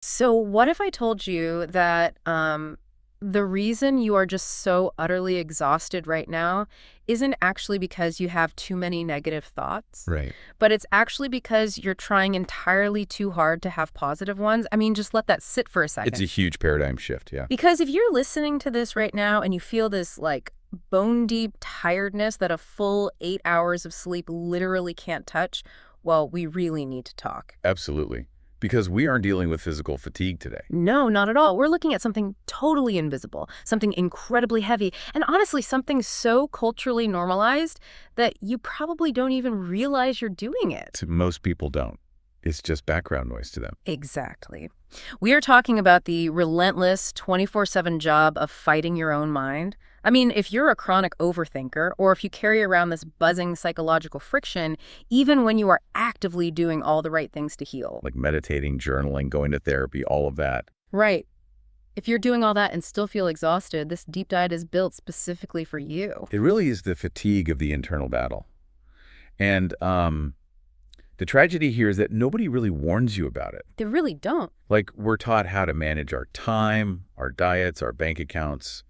So what if I told you that the reason you are just so utterly exhausted right now isn't actually because you have too many negative thoughts, Right. but it's actually because you're trying entirely too hard to have positive ones? I mean, just let that sit for a It's second. a huge paradigm shift, yeah. Because if you're listening to this right now and you feel this like bone deep tiredness that a full 8 hours of sleep literally can't touch, well, we really need to talk. Absolutely. Because we aren't dealing with physical fatigue today. No, not at all. We're looking at something totally invisible, something incredibly heavy, and honestly, something so culturally normalized that you probably don't even realize you're doing it. Most people don't. It's just background noise to them. Exactly. We are talking about the relentless 24/7 job of fighting your own mind. I mean, if you're a chronic overthinker, or if you carry around this buzzing psychological friction, even when you are actively doing all the right things to heal. Like meditating, journaling, going to therapy, all of that. Right. If you're doing all that and still feel exhausted, this deep dive is built specifically for you. It really is the fatigue of the internal battle. And the tragedy here is that nobody really warns you about it. They really don't. Like, we're taught how to manage our time, our diets, our bank accounts.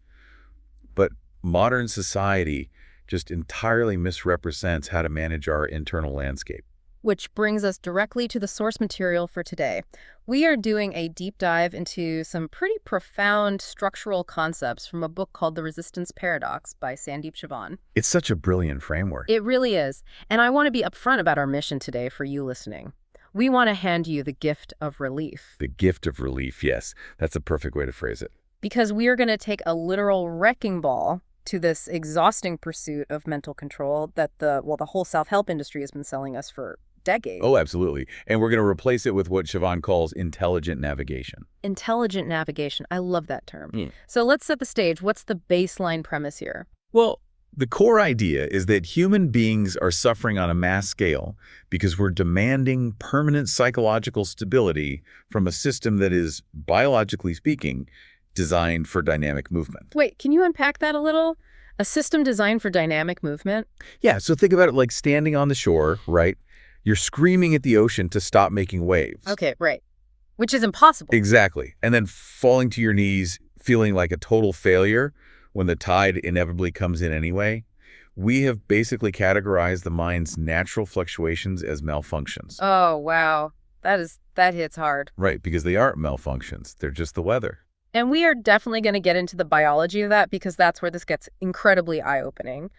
But modern society just entirely misrepresents how to manage our internal landscape. Which brings us directly to the source material for today. We are doing a deep dive into some pretty profound structural concepts from a book called The Resistance Paradox by Sandeep Chavan. It's such a brilliant framework. It really is. And I want to be upfront about our mission today for you listening. We want to hand you the gift of relief. The gift of relief, yes. That's a perfect way to phrase it. Because we are going to take a literal wrecking ball to this exhausting pursuit of mental control that the whole self-help industry has been selling us for decades. Oh, absolutely. And we're going to replace it with what Siobhan calls intelligent navigation. Intelligent navigation. I love that term. Mm. So let's set the stage. What's the baseline premise here? Well, the core idea is that human beings are suffering on a mass scale because we're demanding permanent psychological stability from a system that is, biologically speaking, designed for dynamic movement. Wait, can you unpack that a little? A system designed for dynamic movement? Yeah, so think about it like standing on the shore, right? You're screaming at the ocean to stop making waves. Okay, right. Which is impossible. Exactly. And then falling to your knees, feeling like a total failure when the tide inevitably comes in anyway. We have basically categorized the mind's natural fluctuations as malfunctions. Oh, wow. That hits hard. Right, because they aren't malfunctions. They're just the weather. And we are definitely going to get into the biology of that because that's where this gets incredibly eye-opening.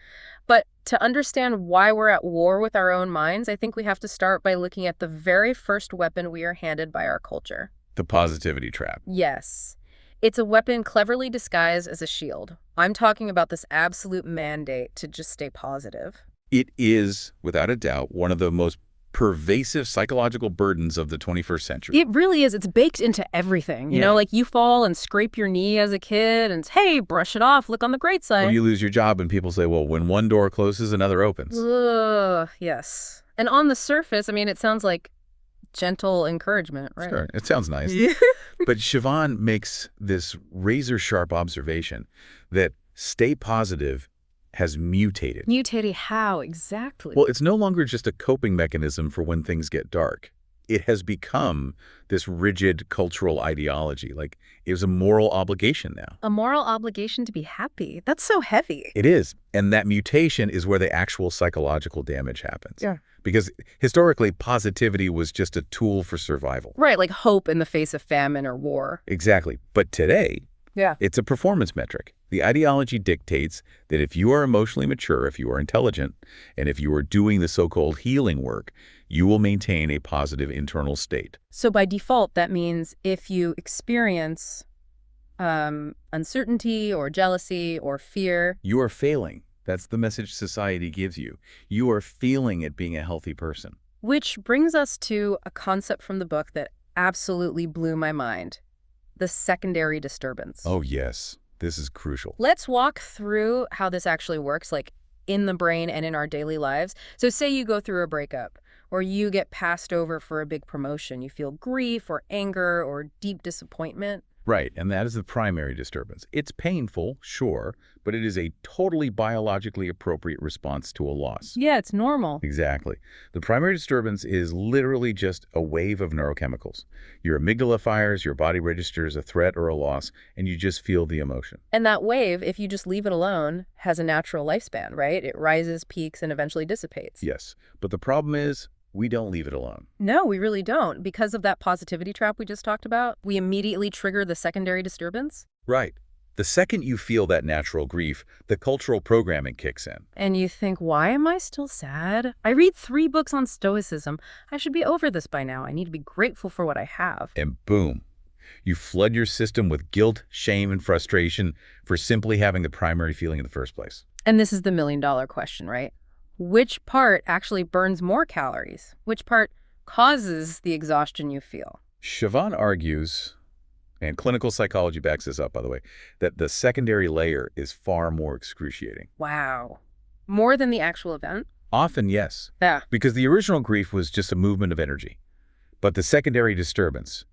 But to understand why we're at war with our own minds, I think we have to start by looking at the very first weapon we are handed by our culture. The positivity trap. Yes. It's a weapon cleverly disguised as a shield. I'm talking about this absolute mandate to just stay positive. It is, without a doubt, one of the most pervasive psychological burdens of the 21st century. It really is. It's baked into everything. You know, like you fall and scrape your knee as a kid and, hey, brush it off. Look on the great side. Or you lose your job and people say, well, when one door closes, another opens. Ugh, yes. And on the surface, I mean, it sounds like gentle encouragement, right? Sure, it sounds nice. But Siobhan makes this razor-sharp observation that stay positive has mutated. Mutated how exactly? Well, it's no longer just a coping mechanism for when things get dark. It has become this rigid cultural ideology. Like, it was a moral obligation now. A moral obligation to be happy. That's so heavy. It is. And that mutation is where the actual psychological damage happens. Yeah. Because historically, positivity was just a tool for survival. Right, like hope in the face of famine or war. Exactly. But today, it's a performance metric. The ideology dictates that if you are emotionally mature, if you are intelligent, and if you are doing the so-called healing work, you will maintain a positive internal state. So by default, that means if you experience uncertainty or jealousy or fear, you are failing. That's the message society gives you. You are failing at being a healthy person. Which brings us to a concept from the book that absolutely blew my mind. The secondary disturbance. Oh, yes. This is crucial. Let's walk through how this actually works, like in the brain and in our daily lives. So say you go through a breakup, or you get passed over for a big promotion. You feel grief or anger or deep disappointment. Right, and that is the primary disturbance. It's painful, sure, but it is a totally biologically appropriate response to a loss. Yeah, it's normal. Exactly. The primary disturbance is literally just a wave of neurochemicals. Your amygdala fires, your body registers a threat or a loss, and you just feel the emotion. And that wave, if you just leave it alone, has a natural lifespan, right? It rises, peaks, and eventually dissipates. Yes, but the problem is we don't leave it alone. No, we really don't. Because of that positivity trap we just talked about, we immediately trigger the secondary disturbance. Right. The second you feel that natural grief, the cultural programming kicks in. And you think, why am I still sad? I read 3 books on Stoicism. I should be over this by now. I need to be grateful for what I have. And boom, you flood your system with guilt, shame, and frustration for simply having the primary feeling in the first place. And this is the million-dollar question, right? Which part actually burns more calories? Which part causes the exhaustion you feel? Chavan argues, and clinical psychology backs this up, by the way, that the secondary layer is far more excruciating. Wow. More than the actual event? Often, yes, Yeah. because the original grief was just a movement of energy. But the secondary disturbance,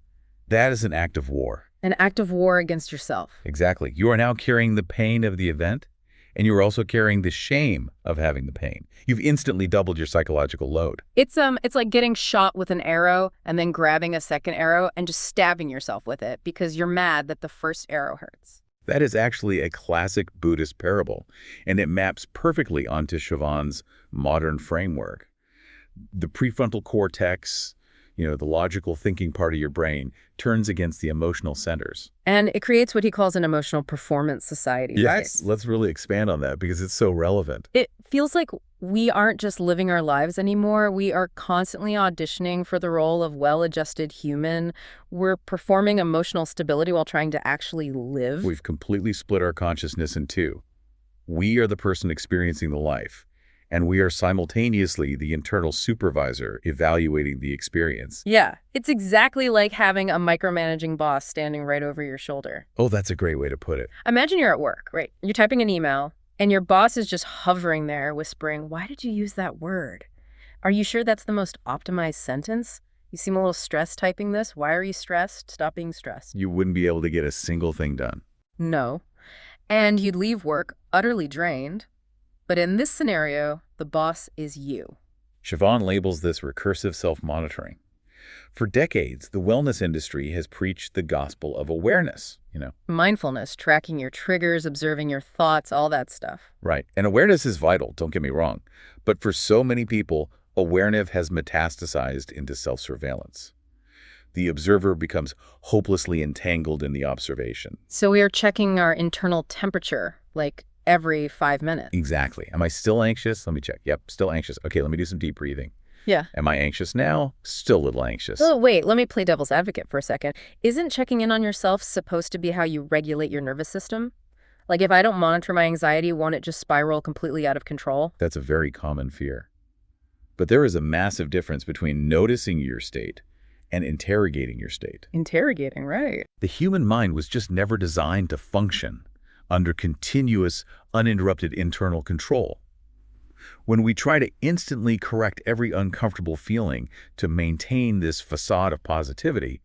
that is an act of war. An act of war against yourself. Exactly. You are now carrying the pain of the event, and you are also carrying the shame of having the pain. You've instantly doubled your psychological load. It's like getting shot with an arrow and then grabbing a second arrow and just stabbing yourself with it because you're mad that the first arrow hurts. That is actually a classic Buddhist parable, and it maps perfectly onto Chavan's modern framework. The prefrontal cortex, the logical thinking part of your brain, turns against the emotional centers. And it creates what he calls an emotional performance society. Yes, Right? let's really expand on that because it's so relevant. It feels like we aren't just living our lives anymore. We are constantly auditioning for the role of well-adjusted human. We're performing emotional stability while trying to actually live. We've completely split our consciousness in two. We are the person experiencing the life, and we are simultaneously the internal supervisor evaluating the experience. Yeah, it's exactly like having a micromanaging boss standing right over your shoulder. Oh, that's a great way to put it. Imagine you're at work, right? You're typing an email, and your boss is just hovering there, whispering, "Why did you use that word? Are you sure that's the most optimized sentence? You seem a little stressed typing this. Why are you stressed? Stop being stressed." You wouldn't be able to get a single thing done. No. And you'd leave work utterly drained. But in this scenario, the boss is you. Chavan labels this recursive self-monitoring. For decades, the wellness industry has preached the gospel of awareness, Mindfulness, tracking your triggers, observing your thoughts, all that stuff. Right. And awareness is vital, don't get me wrong. But for so many people, awareness has metastasized into self-surveillance. The observer becomes hopelessly entangled in the observation. So we are checking our internal temperature, like every 5 minutes. Exactly. Am I still anxious? Let me check. Yep, still anxious. Okay, let me do some deep breathing. Yeah. Am I anxious now? Still a little anxious. Oh, wait, let me play devil's advocate for a second. Isn't checking in on yourself supposed to be how you regulate your nervous system? Like if I don't monitor my anxiety, won't it just spiral completely out of control? That's a very common fear. But there is a massive difference between noticing your state and interrogating your state. Interrogating, right. The human mind was just never designed to function under continuous, uninterrupted internal control. When we try to instantly correct every uncomfortable feeling to maintain this facade of positivity,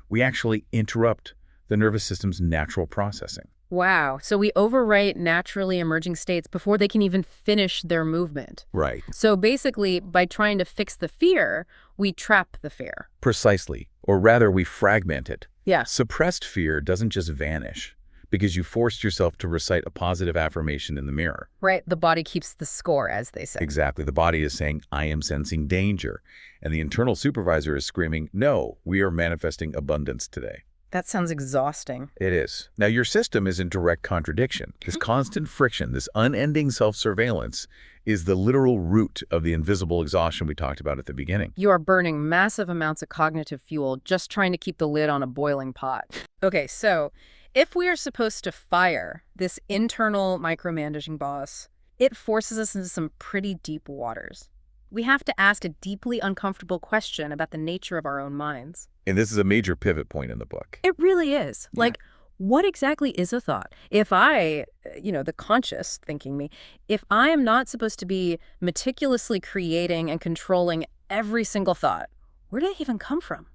we actually interrupt the nervous system's natural processing. Wow. So we overwrite naturally emerging states before they can even finish their movement. Right. So basically, by trying to fix the fear, we trap the fear. Precisely. Or rather, we fragment it. Yeah. Suppressed fear doesn't just vanish because you forced yourself to recite a positive affirmation in the mirror. Right. The body keeps the score, as they say. Exactly. The body is saying, I am sensing danger. And the internal supervisor is screaming, no, we are manifesting abundance today. That sounds exhausting. It is. Now, your system is in direct contradiction. This constant friction, this unending self-surveillance is the literal root of the invisible exhaustion we talked about at the beginning. You are burning massive amounts of cognitive fuel just trying to keep the lid on a boiling pot. Okay, so if we are supposed to fire this internal micromanaging boss, it forces us into some pretty deep waters. We have to ask a deeply uncomfortable question about the nature of our own minds. And this is a major pivot point in the book. It really is. Yeah. Like, what exactly is a thought? If I, the conscious thinking me, if I am not supposed to be meticulously creating and controlling every single thought, where did they even come from?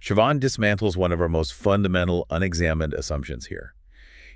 Chavan dismantles one of our most fundamental, unexamined assumptions here.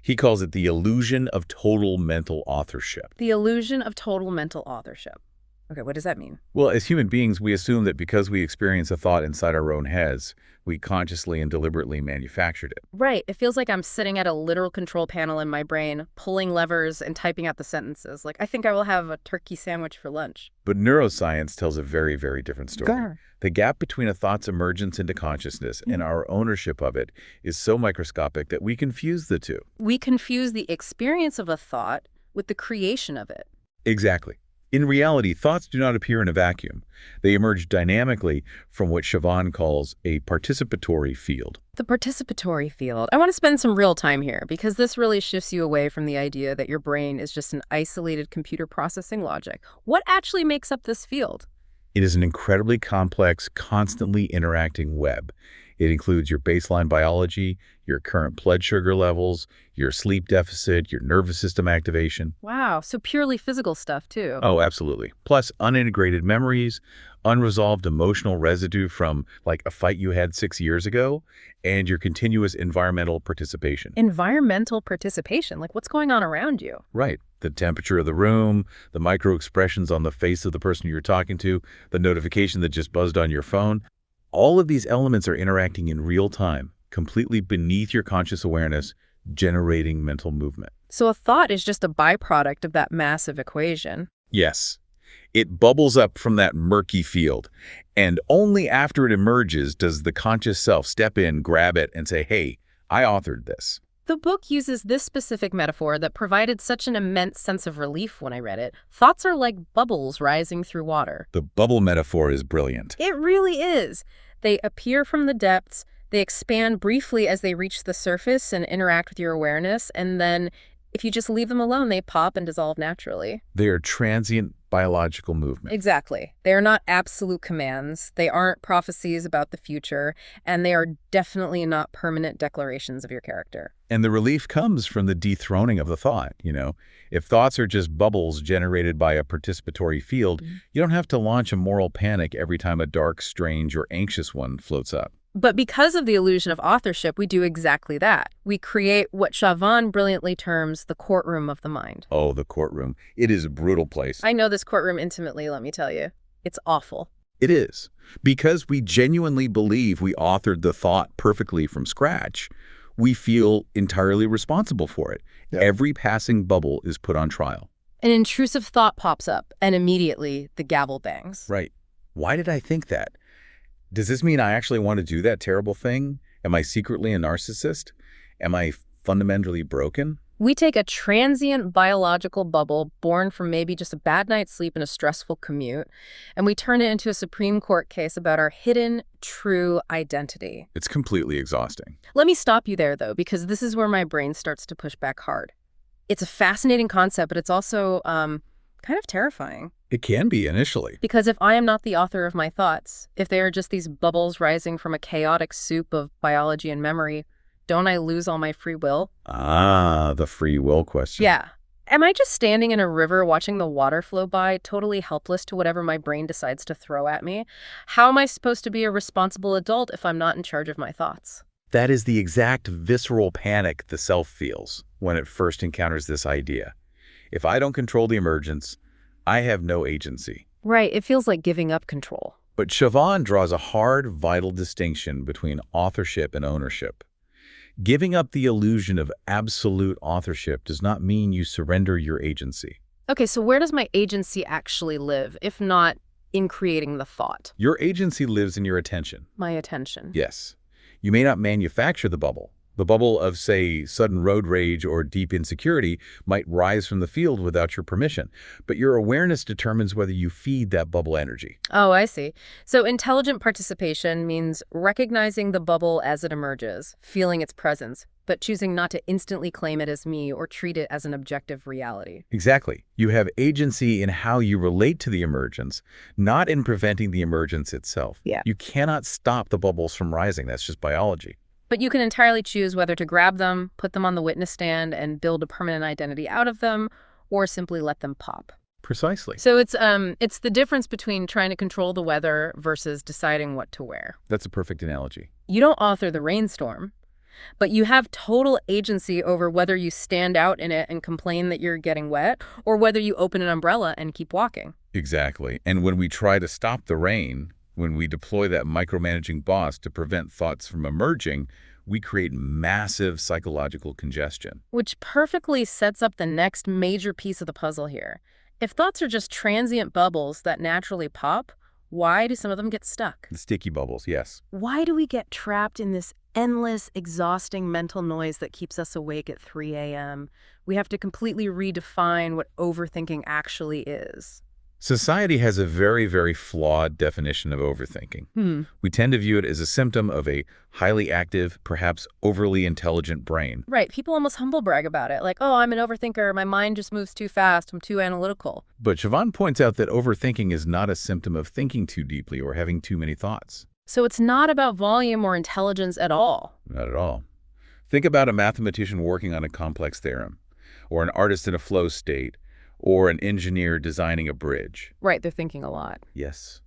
He calls it the illusion of total mental authorship. The illusion of total mental authorship. Okay, what does that mean? Well, as human beings, we assume that because we experience a thought inside our own heads, we consciously and deliberately manufactured it. Right. It feels like I'm sitting at a literal control panel in my brain, pulling levers and typing out the sentences. Like, I think I will have a turkey sandwich for lunch. But neuroscience tells a very, very different story. Grr. The gap between a thought's emergence into consciousness and our ownership of it is so microscopic that we confuse the two. We confuse the experience of a thought with the creation of it. Exactly. In reality, thoughts do not appear in a vacuum. They emerge dynamically from what Chavan calls a participatory field. The participatory field. I want to spend some real time here because this really shifts you away from the idea that your brain is just an isolated computer processing logic. What actually makes up this field? It is an incredibly complex, constantly interacting web. It includes your baseline biology, your current blood sugar levels, your sleep deficit, your nervous system activation. Wow, so purely physical stuff too. Oh, absolutely. Plus unintegrated memories, unresolved emotional residue from like a fight you had 6 years ago, and your continuous environmental participation. Environmental participation? Like what's going on around you? Right. The temperature of the room, the micro expressions on the face of the person you're talking to, the notification that just buzzed on your phone. All of these elements are interacting in real time, completely beneath your conscious awareness, generating mental movement. So a thought is just a byproduct of that massive equation. Yes. It bubbles up from that murky field, and only after it emerges does the conscious self step in, grab it, and say, hey, I authored this. The book uses this specific metaphor that provided such an immense sense of relief when I read it. Thoughts are like bubbles rising through water. The bubble metaphor is brilliant. It really is. They appear from the depths, they expand briefly as they reach the surface and interact with your awareness, and then if you just leave them alone, they pop and dissolve naturally. They are transient biological movement. Exactly. They are not absolute commands. They aren't prophecies about the future, and they are definitely not permanent declarations of your character. And the relief comes from the dethroning of the thought, If thoughts are just bubbles generated by a participatory field, you don't have to launch a moral panic every time a dark, strange, or anxious one floats up. But because of the illusion of authorship, we do exactly that. We create what Chavan brilliantly terms the courtroom of the mind. Oh, the courtroom. It is a brutal place. I know this courtroom intimately, let me tell you. It's awful. It is. Because we genuinely believe we authored the thought perfectly from scratch, we feel entirely responsible for it. Yeah. Every passing bubble is put on trial. An intrusive thought pops up, and immediately the gavel bangs. Right. Why did I think that? Does this mean I actually want to do that terrible thing? Am I secretly a narcissist? Am I fundamentally broken? We take a transient biological bubble born from maybe just a bad night's sleep and a stressful commute, and we turn it into a Supreme Court case about our hidden, true identity. It's completely exhausting. Let me stop you there, though, because this is where my brain starts to push back hard. It's a fascinating concept, but it's also kind of terrifying. It can be initially. Because if I am not the author of my thoughts, if they are just these bubbles rising from a chaotic soup of biology and memory, don't I lose all my free will? Ah, the free will question. Yeah. Am I just standing in a river watching the water flow by, totally helpless to whatever my brain decides to throw at me? How am I supposed to be a responsible adult if I'm not in charge of my thoughts? That is the exact visceral panic the self feels when it first encounters this idea. If I don't control the emergence, I have no agency. Right, it feels like giving up control. But Chavan draws a hard, vital distinction between authorship and ownership. Giving up the illusion of absolute authorship does not mean you surrender your agency. Okay, so where does my agency actually live, if not in creating the thought? Your agency lives in your attention. My attention. Yes. You may not manufacture the bubble. The bubble of, say, sudden road rage or deep insecurity might rise from the field without your permission, but your awareness determines whether you feed that bubble energy. Oh, I see. So intelligent participation means recognizing the bubble as it emerges, feeling its presence, but choosing not to instantly claim it as me or treat it as an objective reality. Exactly. You have agency in how you relate to the emergence, not in preventing the emergence itself. Yeah. You cannot stop the bubbles from rising. That's just biology. But you can entirely choose whether to grab them, put them on the witness stand, and build a permanent identity out of them, or simply let them pop. Precisely. So it's the difference between trying to control the weather versus deciding what to wear. That's a perfect analogy. You don't author the rainstorm, but you have total agency over whether you stand out in it and complain that you're getting wet or whether you open an umbrella and keep walking. Exactly. And when we try to stop the rain, when we deploy that micromanaging boss to prevent thoughts from emerging, we create massive psychological congestion. Which perfectly sets up the next major piece of the puzzle here. If thoughts are just transient bubbles that naturally pop, why do some of them get stuck? The sticky bubbles, yes. Why do we get trapped in this endless, exhausting mental noise that keeps us awake at 3 a.m.? We have to completely redefine what overthinking actually is. Society has a very, very flawed definition of overthinking. We tend to view it as a symptom of a highly active, perhaps overly intelligent brain. Right. People almost humble brag about it. Like, oh, I'm an overthinker. My mind just moves too fast. I'm too analytical. But Chavan points out that overthinking is not a symptom of thinking too deeply or having too many thoughts. So it's not about volume or intelligence at all. Not at all. Think about a mathematician working on a complex theorem, or an artist in a flow state, or an engineer designing a bridge. Right. They're thinking a lot. Yes.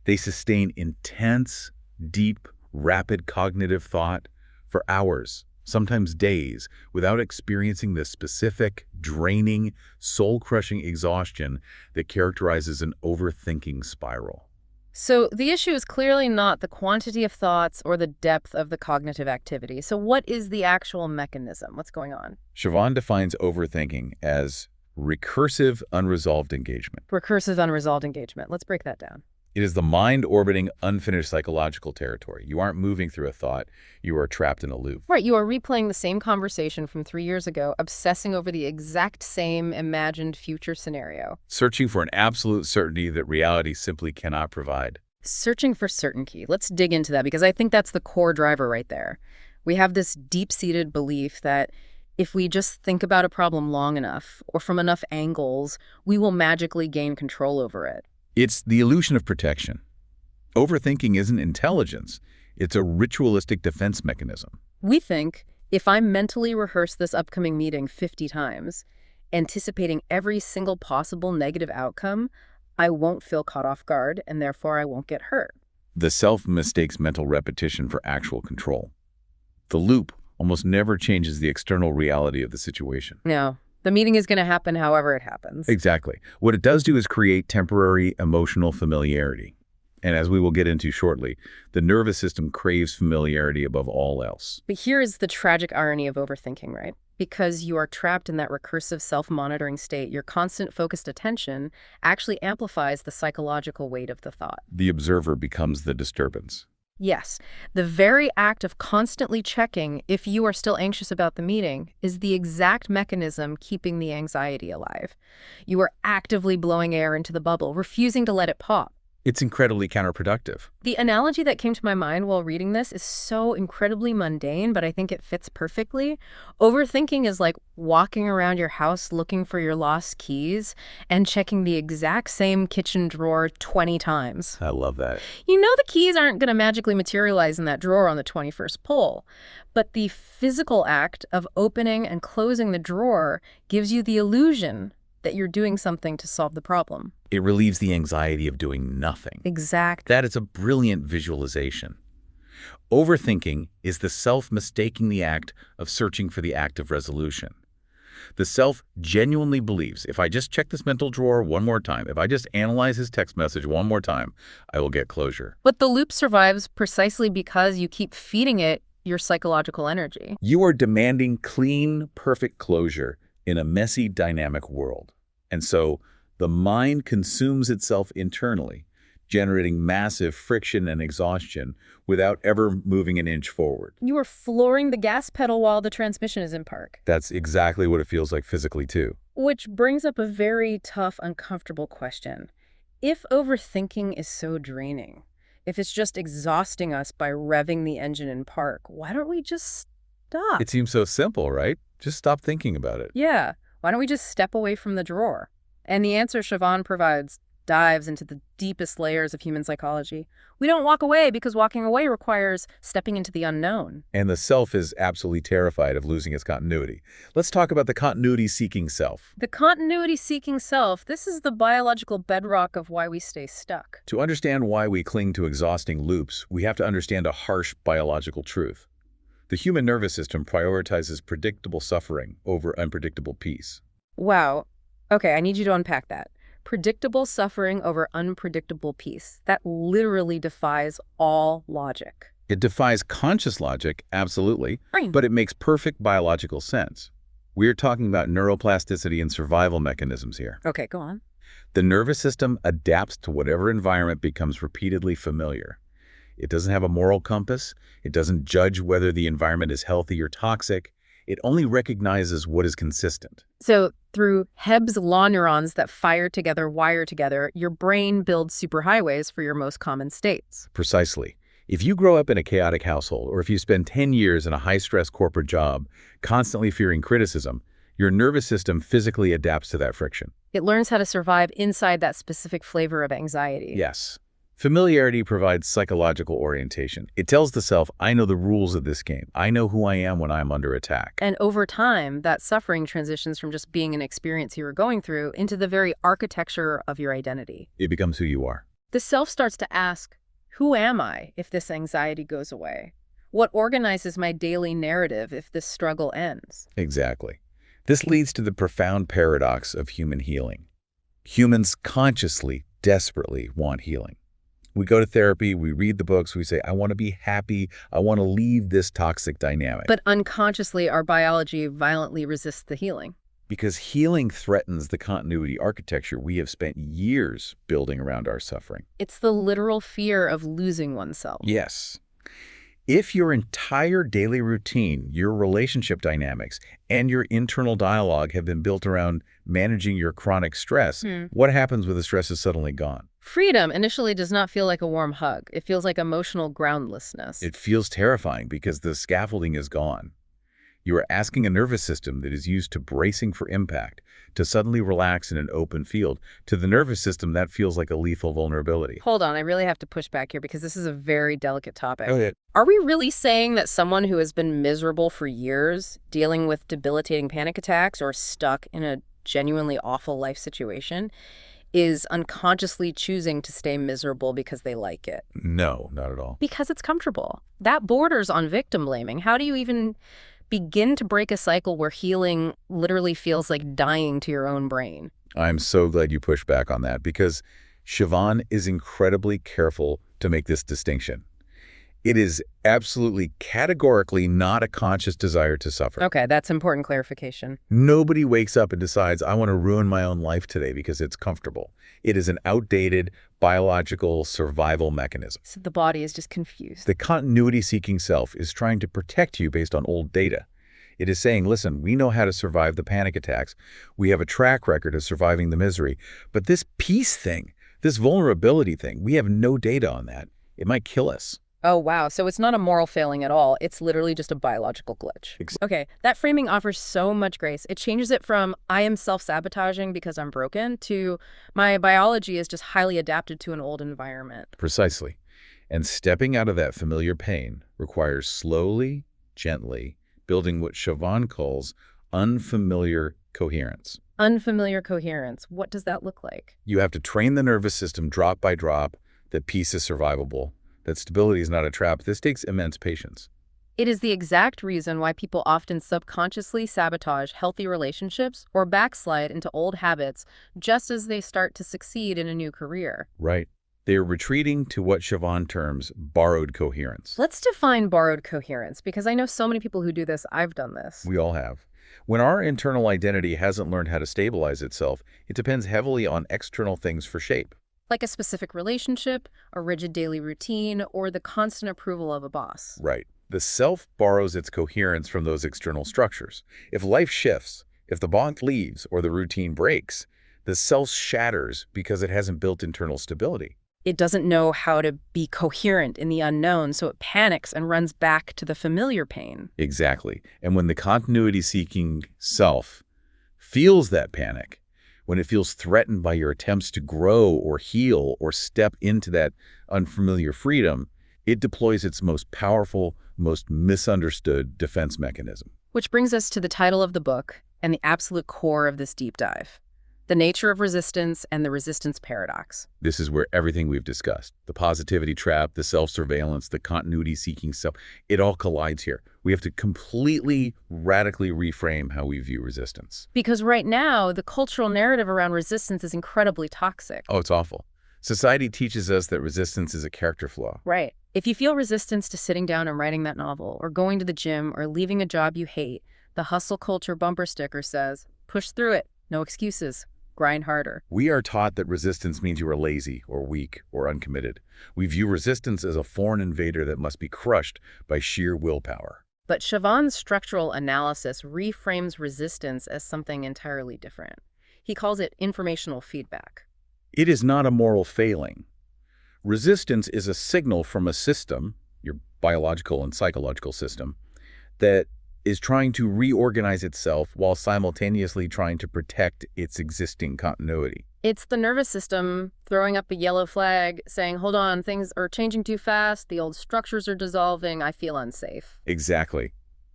They sustain intense, deep, rapid cognitive thought for hours, sometimes days, without experiencing the specific, draining, soul-crushing exhaustion that characterizes an overthinking spiral. So the issue is clearly not the quantity of thoughts or the depth of the cognitive activity. So what is the actual mechanism? What's going on? Chavan defines overthinking as recursive unresolved engagement. Recursive unresolved engagement. Let's break that down. It is the mind orbiting unfinished psychological territory. You aren't moving through a thought. You are trapped in a loop. Right. You are replaying the same conversation from 3 years ago, obsessing over the exact same imagined future scenario. Searching for an absolute certainty that reality simply cannot provide. Searching for certainty. Let's dig into that because I think that's the core driver right there. We have this deep-seated belief that if we just think about a problem long enough or from enough angles, we will magically gain control over it. It's the illusion of protection. Overthinking isn't intelligence. It's a ritualistic defense mechanism. We think if I mentally rehearse this upcoming meeting 50 times, anticipating every single possible negative outcome, I won't feel caught off guard and therefore I won't get hurt. The self mistakes mental repetition for actual control. The loop almost never changes the external reality of the situation. No, the meeting is going to happen however it happens. Exactly. What it does do is create temporary emotional familiarity. And as we will get into shortly, the nervous system craves familiarity above all else. But here is the tragic irony of overthinking, right? Because you are trapped in that recursive self-monitoring state, your constant focused attention actually amplifies the psychological weight of the thought. The observer becomes the disturbance. Yes, the very act of constantly checking if you are still anxious about the meeting is the exact mechanism keeping the anxiety alive. You are actively blowing air into the bubble, refusing to let it pop. It's incredibly counterproductive. The analogy that came to my mind while reading this is so incredibly mundane, but I think it fits perfectly. Overthinking is like walking around your house looking for your lost keys and checking the exact same kitchen drawer 20 times. I love that. You know the keys aren't going to magically materialize in that drawer on the 21st pull, but the physical act of opening and closing the drawer gives you the illusion that you're doing something to solve the problem. It relieves the anxiety of doing nothing. Exactly. That is a brilliant visualization. Overthinking is the self mistaking the act of searching for the act of resolution. The self genuinely believes, if I just check this mental drawer one more time, if I just analyze his text message one more time, I will get closure. But the loop survives precisely because you keep feeding it your psychological energy. You are demanding clean, perfect closure in a messy, dynamic world. And so the mind consumes itself internally, generating massive friction and exhaustion without ever moving an inch forward. You are flooring the gas pedal while the transmission is in park. That's exactly what it feels like physically, too. Which brings up a very tough, uncomfortable question. If overthinking is so draining, if it's just exhausting us by revving the engine in park, why don't we just stop? It seems so simple, right? Just stop thinking about it. Yeah. Why don't we just step away from the drawer? And the answer Chavan provides dives into the deepest layers of human psychology. We don't walk away because walking away requires stepping into the unknown. And the self is absolutely terrified of losing its continuity. Let's talk about the continuity-seeking self. The continuity-seeking self, this is the biological bedrock of why we stay stuck. To understand why we cling to exhausting loops, we have to understand a harsh biological truth. The human nervous system prioritizes predictable suffering over unpredictable peace. Wow. Okay, I need you to unpack that. Predictable suffering over unpredictable peace. That literally defies all logic. It defies conscious logic, absolutely, Right. but it makes perfect biological sense. We're talking about neuroplasticity and survival mechanisms here. Okay, go on. The nervous system adapts to whatever environment becomes repeatedly familiar. It doesn't have a moral compass. It doesn't judge whether the environment is healthy or toxic. It only recognizes what is consistent. So through Hebb's law neurons that fire together, wire together, your brain builds superhighways for your most common states. Precisely. If you grow up in a chaotic household, or if you spend 10 years in a high-stress corporate job, constantly fearing criticism, your nervous system physically adapts to that friction. It learns how to survive inside that specific flavor of anxiety. Yes. Familiarity provides psychological orientation. It tells the self, I know the rules of this game. I know who I am when I'm under attack. And over time, that suffering transitions from just being an experience you were going through into the very architecture of your identity. It becomes who you are. The self starts to ask, who am I if this anxiety goes away? What organizes my daily narrative if this struggle ends? Exactly. This leads to the profound paradox of human healing. Humans consciously, desperately want healing. We go to therapy, we read the books, we say, I want to be happy, I want to leave this toxic dynamic. But unconsciously, our biology violently resists the healing. Because healing threatens the continuity architecture we have spent years building around our suffering. It's the literal fear of losing oneself. Yes. If your entire daily routine, your relationship dynamics, and your internal dialogue have been built around managing your chronic stress, what happens when the stress is suddenly gone? Freedom initially does not feel like a warm hug. It feels like emotional groundlessness. It feels terrifying because the scaffolding is gone. You are asking a nervous system that is used to bracing for impact to suddenly relax in an open field. To the nervous system, that feels like a lethal vulnerability. Hold on, I really have to push back here because this is a very delicate topic. Go ahead. Are we really saying that someone who has been miserable for years, dealing with debilitating panic attacks or stuck in a genuinely awful life situation, is unconsciously choosing to stay miserable because they like it? No, not at all. Because it's comfortable. That borders on victim blaming. How do you even begin to break a cycle where healing literally feels like dying to your own brain? I'm so glad you pushed back on that because Chavan is incredibly careful to make this distinction. It is absolutely categorically not a conscious desire to suffer. Okay, that's important clarification. Nobody wakes up and decides, I want to ruin my own life today because it's comfortable. It is an outdated biological survival mechanism. So the body is just confused. The continuity-seeking self is trying to protect you based on old data. It is saying, listen, we know how to survive the panic attacks. We have a track record of surviving the misery. But this peace thing, this vulnerability thing, we have no data on that. It might kill us. Oh, wow. So it's not a moral failing at all. It's literally just a biological glitch. Okay, that framing offers so much grace. It changes it from I am self-sabotaging because I'm broken to my biology is just highly adapted to an old environment. Precisely. And stepping out of that familiar pain requires slowly, gently, building what Chavan calls unfamiliar coherence. Unfamiliar coherence. What does that look like? You have to train the nervous system drop by drop that peace is survivable, that stability is not a trap. This takes immense patience. It is the exact reason why people often subconsciously sabotage healthy relationships or backslide into old habits just as they start to succeed in a new career. Right. They are retreating to what Chavan terms borrowed coherence. Let's define borrowed coherence, because I know so many people who do this. I've done this. We all have. When our internal identity hasn't learned how to stabilize itself, it depends heavily on external things for shape. Like a specific relationship, a rigid daily routine, or the constant approval of a boss. Right. The self borrows its coherence from those external structures. If life shifts, if the bond leaves or the routine breaks, the self shatters because it hasn't built internal stability. It doesn't know how to be coherent in the unknown, so it panics and runs back to the familiar pain. Exactly. And when the continuity-seeking self feels that panic, when it feels threatened by your attempts to grow or heal or step into that unfamiliar freedom, it deploys its most powerful, most misunderstood defense mechanism. Which brings us to the title of the book and the absolute core of this deep dive: the nature of resistance and the resistance paradox. This is where everything we've discussed, the positivity trap, the self-surveillance, the continuity-seeking self, it all collides here. We have to completely, radically reframe how we view resistance. Because right now, the cultural narrative around resistance is incredibly toxic. Oh, it's awful. Society teaches us that resistance is a character flaw. Right. If you feel resistance to sitting down and writing that novel, or going to the gym, or leaving a job you hate, the hustle culture bumper sticker says, push through it, no excuses. Grind harder. We are taught that resistance means you are lazy or weak or uncommitted. We view resistance as a foreign invader that must be crushed by sheer willpower. But Chavan's structural analysis reframes resistance as something entirely different. He calls it informational feedback. It is not a moral failing. Resistance is a signal from a system, your biological and psychological system, that is trying to reorganize itself while simultaneously trying to protect its existing continuity. It's the nervous system throwing up a yellow flag saying, hold on, things are changing too fast, the old structures are dissolving, I feel unsafe. Exactly.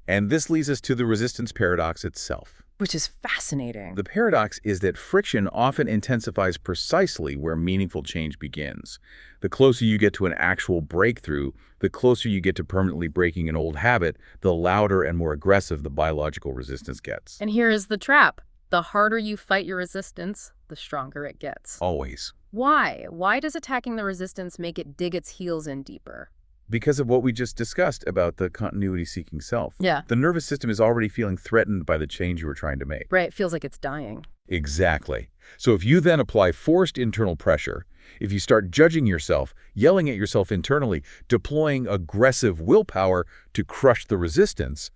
And this leads us to the resistance paradox itself. Which is fascinating. The paradox is that friction often intensifies precisely where meaningful change begins. The closer you get to an actual breakthrough, the closer you get to permanently breaking an old habit, the louder and more aggressive the biological resistance gets. And here is the trap. The harder you fight your resistance, the stronger it gets. Always. Why? Why does attacking the resistance make it dig its heels in deeper? Because of what we just discussed about the continuity-seeking self. Yeah. The nervous system is already feeling threatened by the change you were trying to make. Right, it feels like it's dying. Exactly. So if you then apply forced internal pressure, if you start judging yourself, yelling at yourself internally, deploying aggressive willpower to crush the resistance,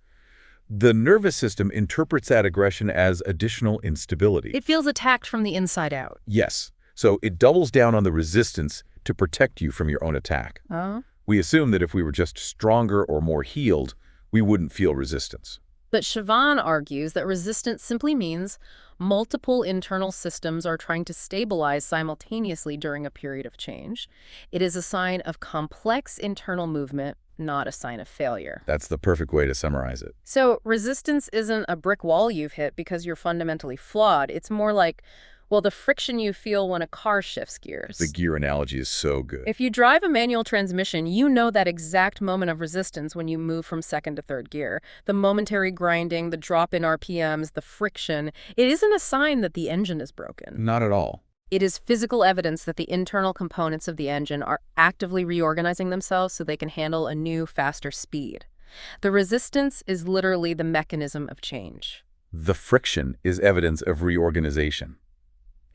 the nervous system interprets that aggression as additional instability. It feels attacked from the inside out. Yes. So it doubles down on the resistance to protect you from your own attack. Oh? We assume that if we were just stronger or more healed, we wouldn't feel resistance. But Chavan argues that resistance simply means multiple internal systems are trying to stabilize simultaneously during a period of change. It is a sign of complex internal movement, not a sign of failure. That's the perfect way to summarize it. So resistance isn't a brick wall you've hit because you're fundamentally flawed. It's more like, well, the friction you feel when a car shifts gears. The gear analogy is so good. If you drive a manual transmission, you know that exact moment of resistance when you move from second to third gear. The momentary grinding, the drop in RPMs, the friction. It isn't a sign that the engine is broken. Not at all. It is physical evidence that the internal components of the engine are actively reorganizing themselves so they can handle a new, faster speed. The resistance is literally the mechanism of change. The friction is evidence of reorganization.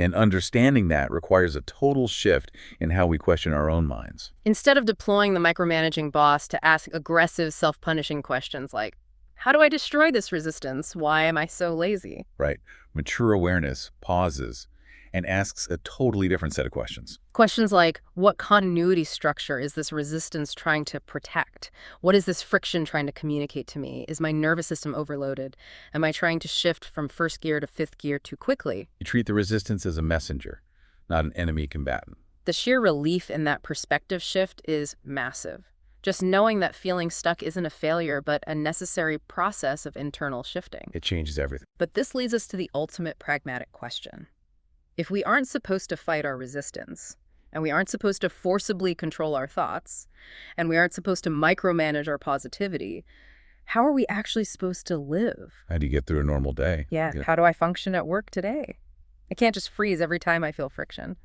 And understanding that requires a total shift in how we question our own minds. Instead of deploying the micromanaging boss to ask aggressive, self-punishing questions like, how do I destroy this resistance? Why am I so lazy? Right. Mature awareness pauses and asks a totally different set of questions. Questions like, what continuity structure is this resistance trying to protect? What is this friction trying to communicate to me? Is my nervous system overloaded? Am I trying to shift from first gear to fifth gear too quickly? You treat the resistance as a messenger, not an enemy combatant. The sheer relief in that perspective shift is massive. Just knowing that feeling stuck isn't a failure, but a necessary process of internal shifting. It changes everything. But this leads us to the ultimate pragmatic question. If we aren't supposed to fight our resistance, and we aren't supposed to forcibly control our thoughts, and we aren't supposed to micromanage our positivity, how are we actually supposed to live? How do you get through a normal day? Yeah, how do I function at work today? I can't just freeze every time I feel friction.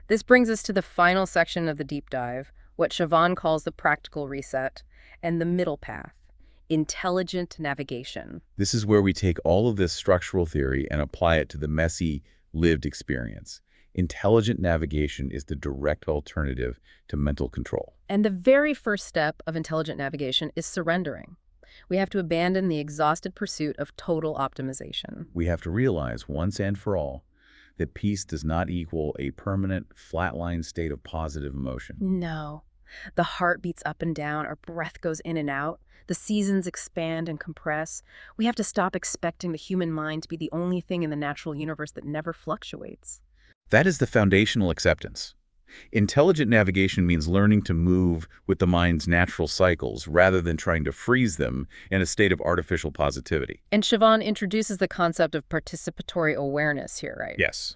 This brings us to the final section of the deep dive, what Chavan calls the practical reset, and the middle path, intelligent navigation. This is where we take all of this structural theory and apply it to the messy, lived experience. Intelligent navigation is the direct alternative to mental control. And the very first step of intelligent navigation is surrendering. We have to abandon the exhausted pursuit of total optimization. We have to realize once and for all that peace does not equal a permanent, flatline state of positive emotion. No. The heart beats up and down, our breath goes in and out, the seasons expand and compress. We have to stop expecting the human mind to be the only thing in the natural universe that never fluctuates. That is the foundational acceptance. Intelligent navigation means learning to move with the mind's natural cycles rather than trying to freeze them in a state of artificial positivity. And Chavan introduces the concept of participatory awareness here, right? Yes.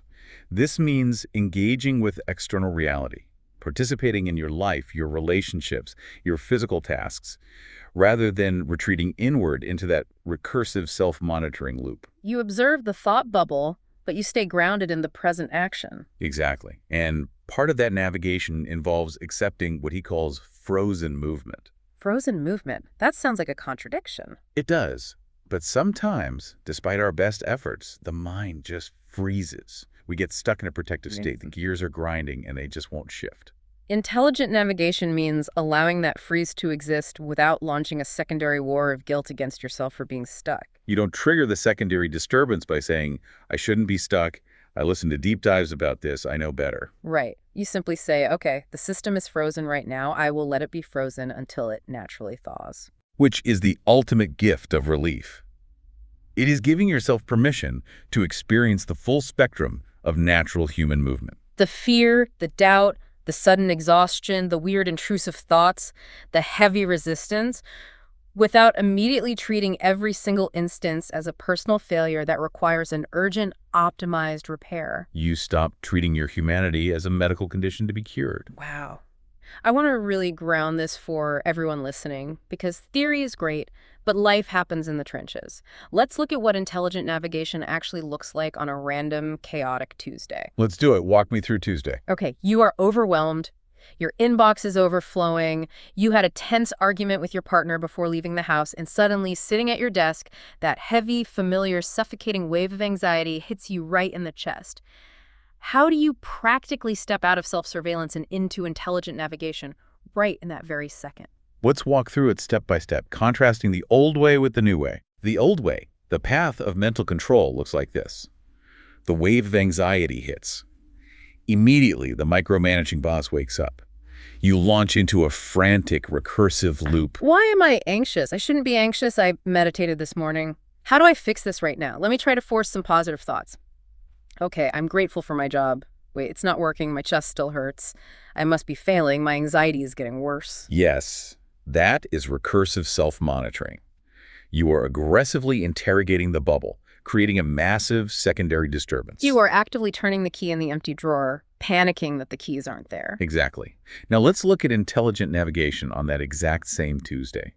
This means engaging with external reality, participating in your life, your relationships, your physical tasks, rather than retreating inward into that recursive self-monitoring loop. You observe the thought bubble, but you stay grounded in the present action. Exactly. And part of that navigation involves accepting what he calls frozen movement. Frozen movement. That sounds like a contradiction. It does. But sometimes, despite our best efforts, the mind just freezes. We get stuck in a protective state. The gears are grinding and they just won't shift. Intelligent navigation means allowing that freeze to exist without launching a secondary war of guilt against yourself for being stuck. You don't trigger the secondary disturbance by saying, I shouldn't be stuck. I listened to deep dives about this. I know better. Right. You simply say, okay, the system is frozen right now. I will let it be frozen until it naturally thaws. Which is the ultimate gift of relief. It is giving yourself permission to experience the full spectrum of natural human movement. The fear, the doubt, the sudden exhaustion, the weird intrusive thoughts, the heavy resistance, without immediately treating every single instance as a personal failure that requires an urgent, optimized repair. You stop treating your humanity as a medical condition to be cured. Wow. I want to really ground this for everyone listening, because theory is great, but life happens in the trenches. Let's look at what intelligent navigation actually looks like on a random, chaotic Tuesday. Let's do it. Walk me through Tuesday. Okay, you are overwhelmed. Your inbox is overflowing. You had a tense argument with your partner before leaving the house, and suddenly, sitting at your desk, that heavy, familiar, suffocating wave of anxiety hits you right in the chest. How do you practically step out of self-surveillance and into intelligent navigation right in that very second? Let's walk through it step by step, contrasting the old way with the new way. The old way, the path of mental control, looks like this. The wave of anxiety hits. Immediately, the micromanaging boss wakes up. You launch into a frantic, recursive loop. Why am I anxious? I shouldn't be anxious. I meditated this morning. How do I fix this right now? Let me try to force some positive thoughts. Okay, I'm grateful for my job. Wait, it's not working. My chest still hurts. I must be failing. My anxiety is getting worse. Yes, that is recursive self-monitoring. You are aggressively interrogating the bubble, creating a massive secondary disturbance. You are actively turning the key in the empty drawer, panicking that the keys aren't there. Exactly. Now let's look at intelligent navigation on that exact same Tuesday.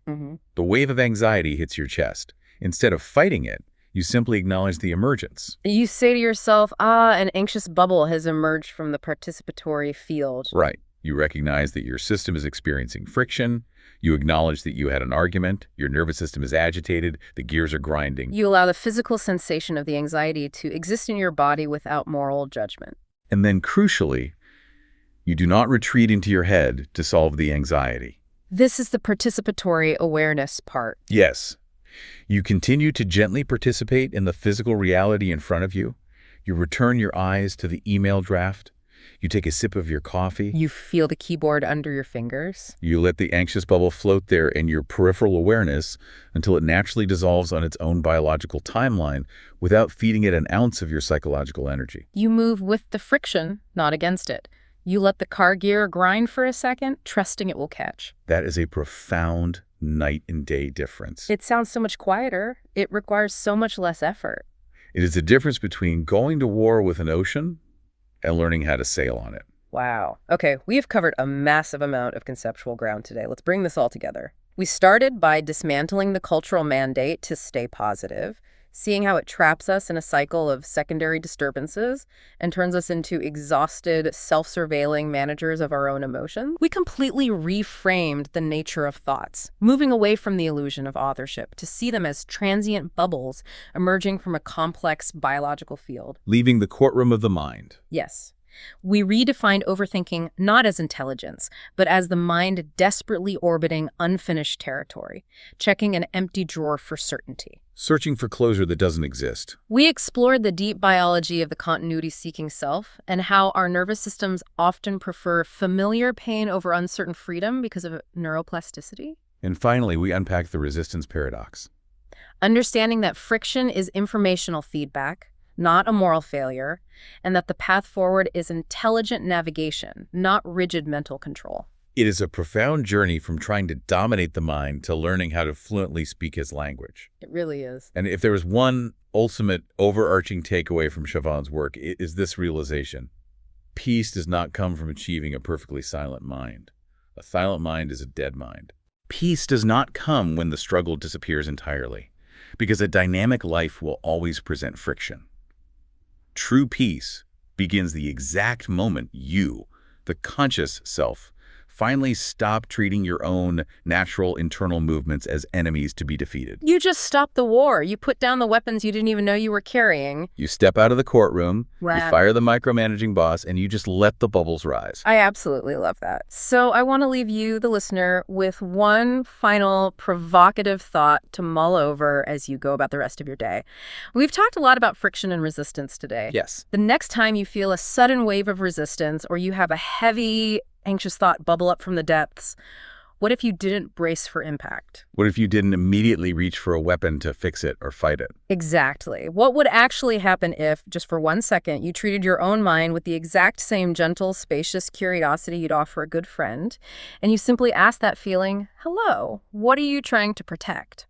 The wave of anxiety hits your chest. Instead of fighting it, you simply acknowledge the emergence. You say to yourself, an anxious bubble has emerged from the participatory field. Right. You recognize that your system is experiencing friction. You acknowledge that you had an argument. Your nervous system is agitated. The gears are grinding. You allow the physical sensation of the anxiety to exist in your body without moral judgment. And then, crucially, you do not retreat into your head to solve the anxiety. This is the participatory awareness part. Yes. You continue to gently participate in the physical reality in front of you. You return your eyes to the email draft. You take a sip of your coffee. You feel the keyboard under your fingers. You let the anxious bubble float there in your peripheral awareness until it naturally dissolves on its own biological timeline without feeding it an ounce of your psychological energy. You move with the friction, not against it. You let the car gear grind for a second, trusting it will catch. That is a profound night and day difference. It sounds so much quieter. It requires so much less effort. It is the difference between going to war with an ocean and learning how to sail on it. Wow. Okay, we have covered a massive amount of conceptual ground today. Let's bring this all together. We started by dismantling the cultural mandate to stay positive, seeing how it traps us in a cycle of secondary disturbances and turns us into exhausted, self-surveilling managers of our own emotions. We completely reframed the nature of thoughts, moving away from the illusion of authorship to see them as transient bubbles emerging from a complex biological field. Leaving the courtroom of the mind. Yes. We redefined overthinking not as intelligence, but as the mind desperately orbiting unfinished territory, checking an empty drawer for certainty. searching for closure that doesn't exist. We explored the deep biology of the continuity-seeking self and how our nervous systems often prefer familiar pain over uncertain freedom because of neuroplasticity. And finally, we unpacked the resistance paradox. Understanding that friction is informational feedback, not a moral failure, and that the path forward is intelligent navigation, not rigid mental control. It is a profound journey from trying to dominate the mind to learning how to fluently speak his language. It really is. And if there was one ultimate overarching takeaway from Chavan's work, it is this realization. Peace does not come from achieving a perfectly silent mind. A silent mind is a dead mind. Peace does not come when the struggle disappears entirely, because a dynamic life will always present friction. True peace begins the exact moment you, the conscious self, finally stop treating your own natural internal movements as enemies to be defeated. You just stopped the war. You put down the weapons you didn't even know you were carrying. You step out of the courtroom, Wow. you fire the micromanaging boss, and you just let the bubbles rise. I absolutely love that. So I want to leave you, the listener, with one final provocative thought to mull over as you go about the rest of your day. We've talked a lot about friction and resistance today. Yes. The next time you feel a sudden wave of resistance or you have a heavy, anxious thought bubble up from the depths, what if you didn't brace for impact? What if you didn't immediately reach for a weapon to fix it or fight it? Exactly. What would actually happen if, just for 1 second, you treated your own mind with the exact same gentle, spacious curiosity you'd offer a good friend, and you simply asked that feeling, hello, what are you trying to protect?